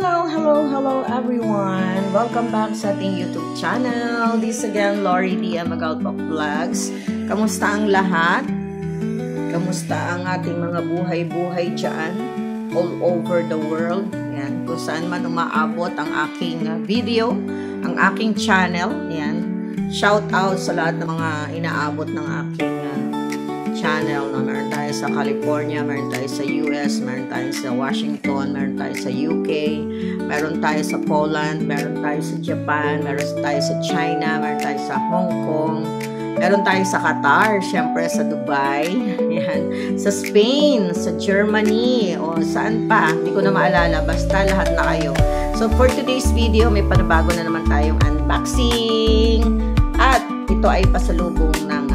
Hello everyone! Welcome back sa ating YouTube channel. This again, Lori D. Magalpak Vlogs. Kamusta ang lahat? Kamusta ang ating mga buhay-buhay dyan? All over the world. Yan. Kung saan man umaabot ang aking video, ang aking channel. Yan. Shout out sa lahat ng mga inaabot ng aking channel. No? Meron tayo sa California, meron tayo sa US, meron tayo sa Washington, meron tayo sa UK, meron tayo sa Poland, meron tayo sa Japan, meron tayo sa China, meron tayo sa Hong Kong, meron tayo sa Qatar, syempre sa Dubai, yan, sa Spain, sa Germany, o saan pa, hindi ko na maalala, basta lahat na kayo. So for today's video, may panabago na naman tayong unboxing, at ito ay pasalubong ng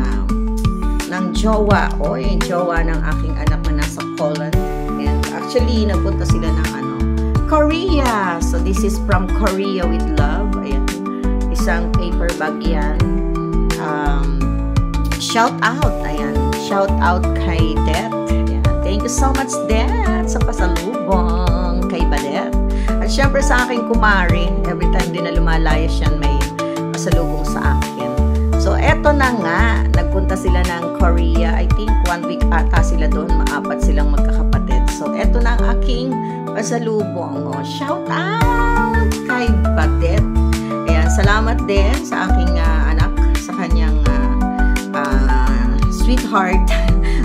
jowa o yung jowa ng aking anak na nasa Poland. And actually, nagpunta sila ng Korea. So this is from Korea with love. Ayan. Isang paper bag yan. Shout out. Ayan. Shout out kay Det. Ayan. Thank you so much, Det, sa pasalubong kay Badet. At syempre sa aking kumari, every time din na lumalayas yan, may pasalubong sa akin. So, eto na nga, nagpunta sila ng Korea. I think 1 week ata sila doon, maapat silang magkakapatid. So, eto na ang aking pasalubong. Oh, shout out kay Badet. Ayan, salamat din sa aking anak, sa kanyang sweetheart,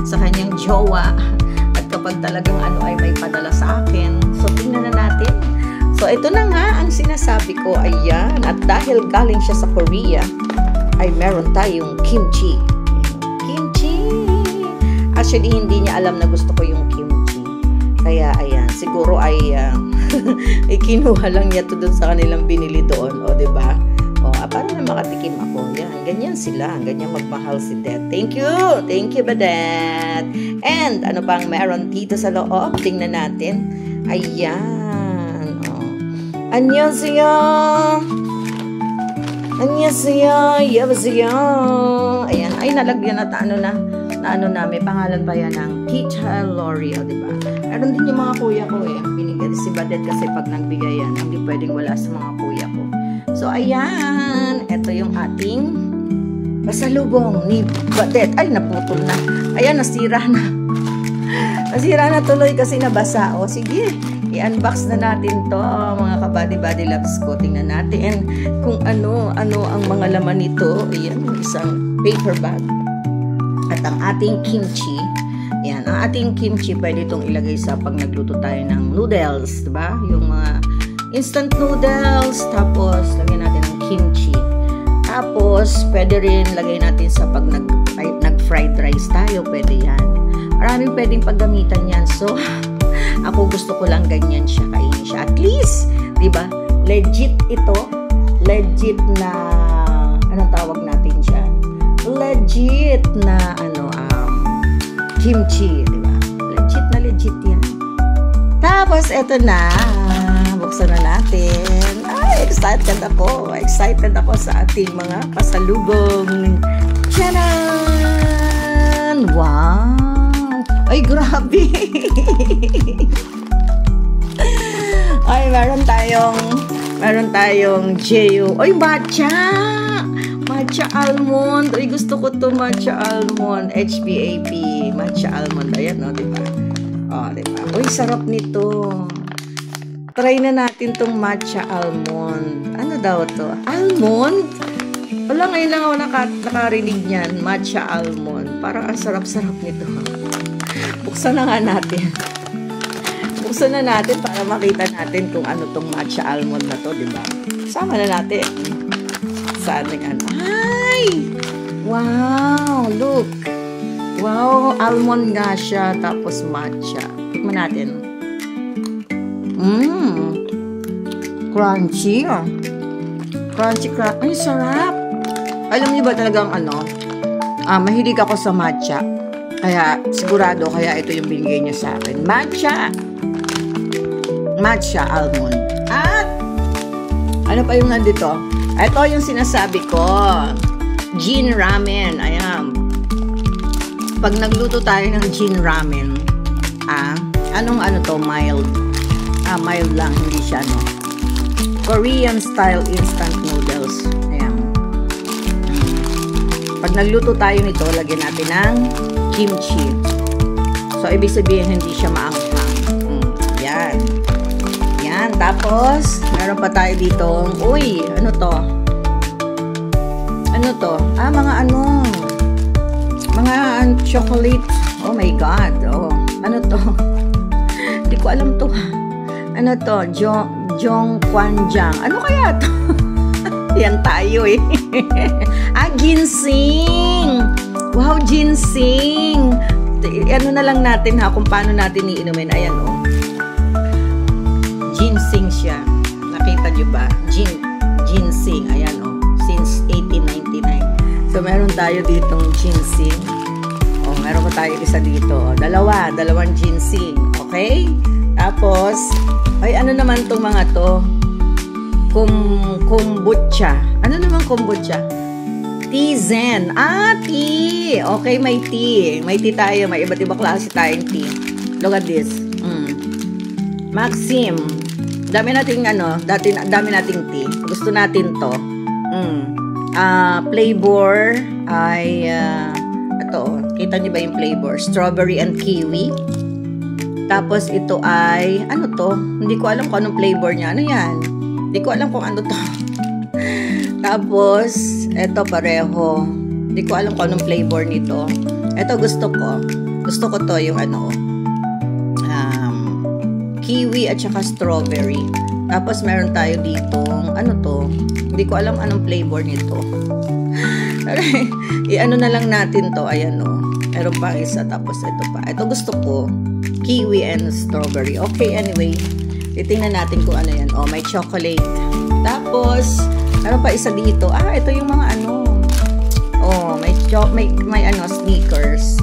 sa kanyang jowa. At kapag talagang ay may padala sa akin. So, tingnan na natin. So, ito na nga ang sinasabi ko. Ayan, at dahil galing siya sa Korea, ay meron tayong kimchi. Kimchi! Actually, hindi niya alam na gusto ko yung kimchi. Kaya, ayan, siguro ay kinuha lang niya to dun sa kanilang binili doon. O, diba? O, para na makatikim ako. Yan, ganyan sila. Ganyan magmahal si Det. Thank you! Thank you, Badet! And, ano pang meron dito sa loob? Tingnan natin. Ayan. O. Annyeonghaseyo! Annyeonghaseyo, yabasiyo. Ayan, ay nalagyan na may pangalan pa yan ng Tita Lori, di ba? Meron din yung mga kuya ko binigay si Badet kasi pag nagbigay yan, hindi pwedeng wala sa mga kuya ko. So, ayan, ito yung ating pasalubong ni Badet. Ay, naputol na. Ayan, nasira na. Nasira na tuloy kasi nabasa. O, sige. I-unbox na natin to, mga kabady-body loves ko. Tingnan natin kung ano ang mga laman nito. Ayan, isang paper bag. At ang ating kimchi. Ayan, ang ating kimchi, pwede itong ilagay sa pag nagluto tayo ng noodles, diba? Yung mga instant noodles. Tapos, lagyan natin ng kimchi. Tapos, pwede rin lagay natin sa pag nag-fried rice tayo. Pwede yan. Maraming pwedeng paggamitan yan. So, ako gusto ko lang ganyan siya, kainin siya. At least, di ba? Legit ito. Legit na, anong tawag natin dyan? Legit na, kimchi, di ba? Legit yan. Tapos, eto na. Buksan na natin. Ay, excited ako. Excited ako sa ating mga pasalubong. Tcharan! Wow! Ay, grabe! Ay, meron tayong Jeyo. Ay, matcha! Matcha almond. Ay, gusto ko to matcha almond. HBAP. Matcha almond. Ayan, no? Diba? O, diba? Uy, sarap nito. Try na natin tong matcha almond. Ano daw to? Almond? Wala, ngayon lang ako nakarinig niyan. Matcha almond. Parang ang sarap-sarap nito. Buksan na nga natin. Buksan na natin para makita natin kung ano tong matcha almond na to, diba? Sama na natin. Sa ating Ay! Wow! Look! Wow! Almond nga siya, tapos matcha. Tikman natin. Crunchy. Crunchy. Ay, sarap! Alam niyo ba talagang mahilig ako sa matcha. Kaya, sigurado, ito yung binigay niya sa akin. Matcha almond. At, ano pa yung nandito? Ito yung sinasabi ko. Jin ramen. Ayan. Pag nagluto tayo ng jin ramen, anong to? Mild. Mild lang, hindi siya ano. Korean style instant noodles. Ayan. Pag nagluto tayo nito, lagyan natin ng kimchi. So, ibig sabihin, hindi siya maanghang. Yan. Yan. Tapos, meron pa tayo ditong, uy, ano to? Ano to? Mga ano? Mga chocolate. Oh my God. Oh, ano to? Hindi ko alam to. Ano to? Jongkwanjang. Ano kaya to? Yan tayo eh. Ginseng. Wow, ginseng. Ano na lang natin ha, kung paano natin iinumin. Ayan oh. Ginseng siya. Nakita nyo ba? Ginseng. Ayan oh. Since 1899. So, meron tayo ditong ginseng. Oh, meron pa tayo isa dito. Oh, dalawang ginseng. Okay? Tapos, ay ano naman tong mga to? Kombucha. Ano naman kombucha? Tea-zen. Tea. Okay, may tea. May tea tayo. May iba't ibang klase tayong tea. Look at this. Maxim. Dami nating ano, dami nating tea. Gusto natin to. Flavor ay ito. Kita niyo ba yung flavor? Strawberry and kiwi. Tapos ito ay, ano to? Hindi ko alam kung anong flavor niya. Ano yan? Hindi ko alam kung ano to. Tapos, ito pareho. Hindi ko alam kung anong flavor nito. Ito gusto ko. Gusto ko to yung ano, kiwi at saka strawberry. Tapos meron tayo ditong, ano to? Hindi ko alam anong flavor nito. I-ano na lang natin to. Ayan o. Meron pa isa. Tapos ito pa. Ito gusto ko. Kiwi and strawberry. Okay, anyway. Titingnan natin kung ano yan. Oh, may chocolate. Tapos, meron pa isa dito. Ito yung mga ano. Oh, may ano, sneakers.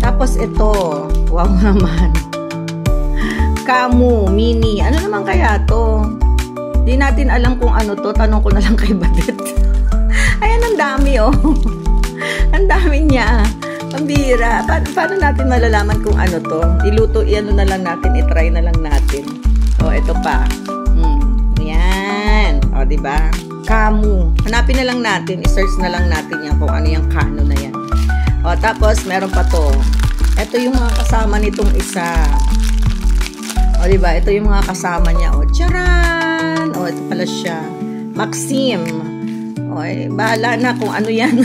Tapos ito. Wow naman. Kamu, mini. Ano naman kaya to? Di natin alam kung ano to. Tanong ko na lang kay Badet. Ayan, ang dami oh. Ang dami niya. Pambira. Paano natin malalaman kung ano to? Iluto, ano na lang natin, itry na lang natin. O, ito pa. Yan. O, diba? Kamu. Hanapin na lang natin. I-search na lang natin yan kung ano yung kano na yan. O, tapos, meron pa to. Ito yung mga kasama nitong isa. O, diba? Ito yung mga kasama niya. O, charan! O, ito pala siya. Maxim. O, bahala na kung ano yan.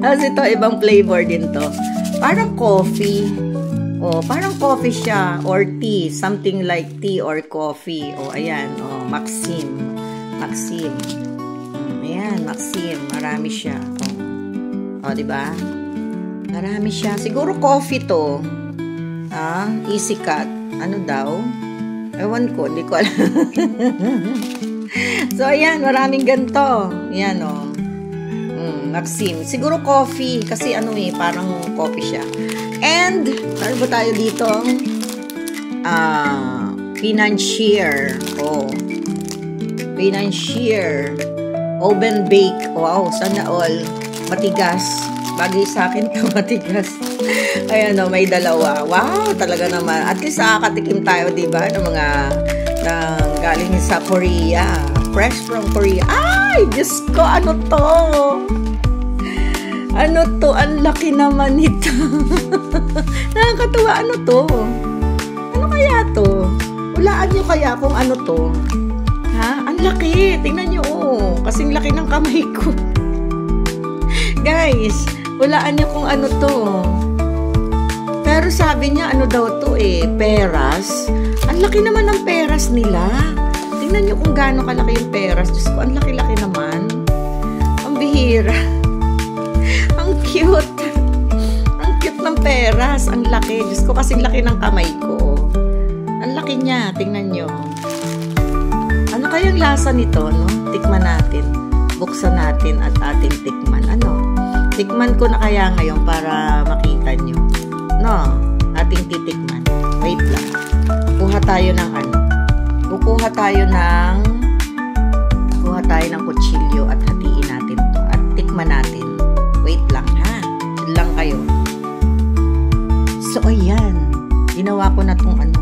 Tapos ito, ibang flavor din to. Parang coffee. O, parang coffee siya. Or tea. Something like tea or coffee. O, ayan. O, Maxim. Maxim. Ayan, Maxim. Marami siya. O, diba? Marami siya. Siguro coffee to. Easy cut. Ano daw? Ewan ko. Hindi ko alam. So, ayan. Maraming ganito. Ayan, o. Maxim. Siguro coffee. Kasi ano eh, parang coffee siya. And, ano ba tayo dito? Financier. Oh. Financier. Oven bake. Wow, sana all. Matigas. Bagay sa akin ka matigas. Ayan o, may dalawa. Wow, talaga naman. At least nakakatikim tayo, diba? Ng mga galing sa Korea. Fresh from Korea. Ay, Diyos ko, ano to? Ano to? Ang laki naman nito. Nakakatuwa. Ano to? Ano kaya to? Hulaan nyo kaya kung ano to? Ha? Ang laki. Tingnan nyo. Oh. Kasing laki ng kamay ko. Guys, hulaan nyo kung ano to. Pero sabi niya, ano daw to eh? Peras. Ang laki naman ng peras nila. Tingnan nyo kung gaano kalaki yung peras. Diyos ko, ang laki-laki naman. Ang bihira. Ang cute. Ang cute ng peras. Ang laki. Diyos ko, kasing laki ng kamay ko. Ang laki niya. Tingnan nyo. Ano kayang lasa nito, no? Tikman natin. Buksan natin at ating tikman. Ano? Tikman ko na kaya ngayon para makita nyo. No? Ating titikman. Wait lang. Kuha tayo ng ano. Kukuha tayo ng kutsilyo at hatiin natin to. At tikman natin. Wait lang, ha? Diyan lang kayo. So, ayan. Ginawa ko na tong ano.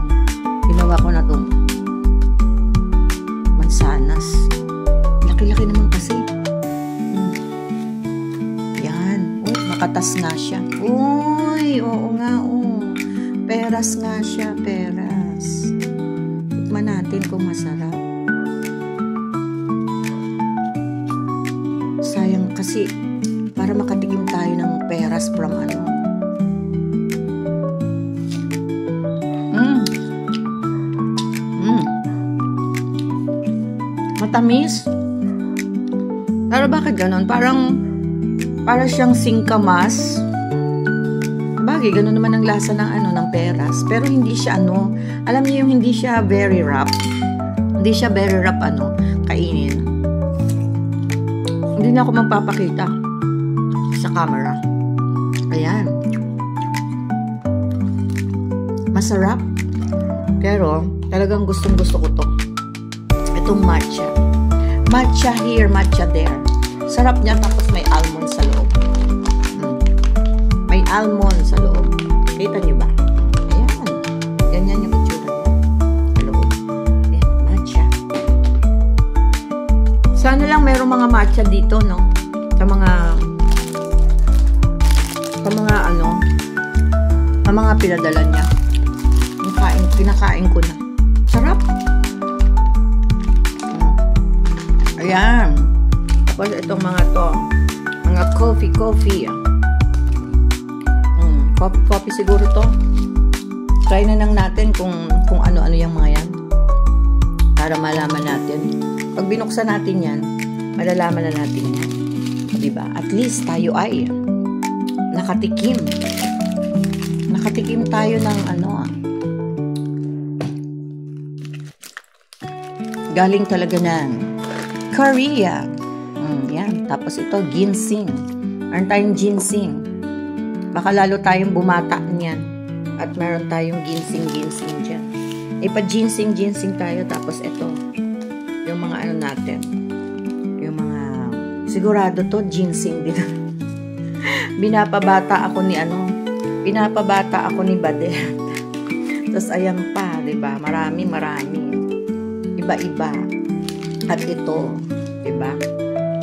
Ginawa ko na itong mansanas. Laki-laki naman kasi. Yan. Uy, makatas nga siya. Uy, oo nga, oh. Peras nga siya, peras. Tikman natin kung masarap. Sayang kasi, para makatikim tayo ng peras from ano. Matamis. Pero bakit ganon? Para siyang singkamas. Bagay, ganon naman ang lasa ng ano, ng peras. Pero hindi siya ano, alam niyo yung hindi siya very rough. Hindi siya very rough ano, kainin. Hindi na ako magpapakita sa camera. Ayan. Masarap. Pero talagang gustong-gusto ko to. Itong matcha. Matcha here, matcha there. Sarap niya, tapos may almond sa loob. May almond sa loob. Kita niyo ba? Ayan. Ganyan yung itsura niya. Sa loob. Ayan, matcha. Sana lang mayroong mga matcha dito, no? Sa mga ano, sa mga pinadala niya. Pinakain ko na. Sarap. Ayan. Tapos itong mga to. Mga coffee. Coffee siguro to. Try na lang natin kung ano-ano yung mga yan. Para malaman natin. Pag binuksan natin yan, malalaman na natin yan. Diba? At least tayo ay nakatikim. Nakatikim tayo ng ano galing talaga ng Korea. Yan. Tapos ito, ginseng. Meron tayong ginseng. Baka lalo tayong bumata niyan. At meron tayong ginseng dyan. Pa-ginseng tayo. Tapos ito, yung mga ano natin. Yung mga, sigurado to, ginseng din. Pinapabata ako ni Badet. Tapos ayan pa, diba? Marami. Iba-iba. At ito, diba?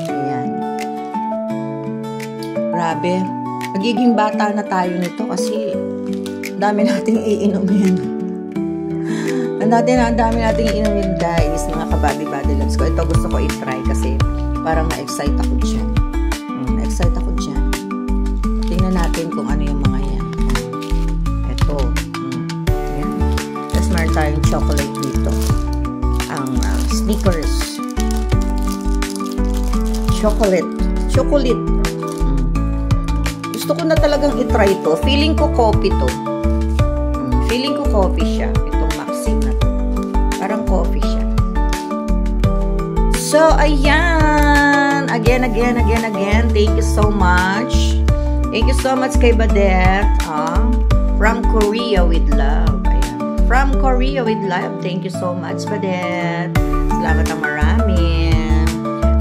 Ayan. Grabe. Magiging bata na tayo nito kasi dami nating iinumin. Ang dami nating iinumin, guys. Mga kabady-body loves ko. Ito gusto ko i-try kasi parang na-excite ako dyan. Tingnan natin kung ano yung mga yan. Ito. Ayan. Tapos meron tayong chocolate dito. Ang Snickers. Chocolate. Gusto ko na talagang i-try to. Feeling ko coffee to. Feeling ko coffee siya. Itong Maxim na to. Parang coffee siya. So, ayan. Again. Thank you so much. Thank you so much kay Badet. From Korea with love. Ayan. From Korea with love. Thank you so much, Badet. Salamat ang marami.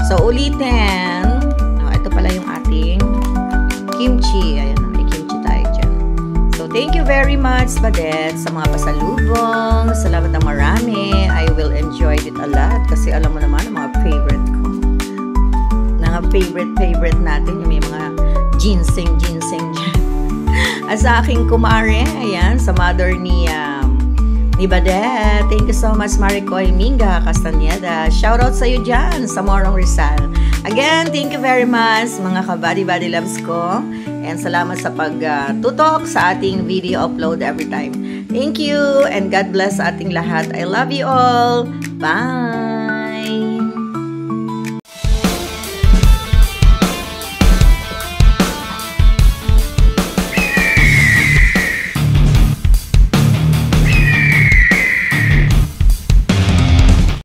So, ulitin. Ito pala yung ating kimchi. Ayan, may kimchi tayo dyan. So, thank you very much, Badet, sa mga pasalubong. Salamat ang marami. I will enjoy it a lot kasi alam mo naman, ang mga favorite ko. Mga favorite natin, yung may mga ginseng dyan. At sa aking kumare, ayan, sa mother ni Badet. Thank you so much, Maricoy Minga Castaneda. Shoutout sa iyo dyan, sa Morong Rizal. Again, thank you very much, mga kabady-body loves ko. And salamat sa pagtutok sa ating video upload every time. Thank you, and God bless ating lahat. I love you all. Bye!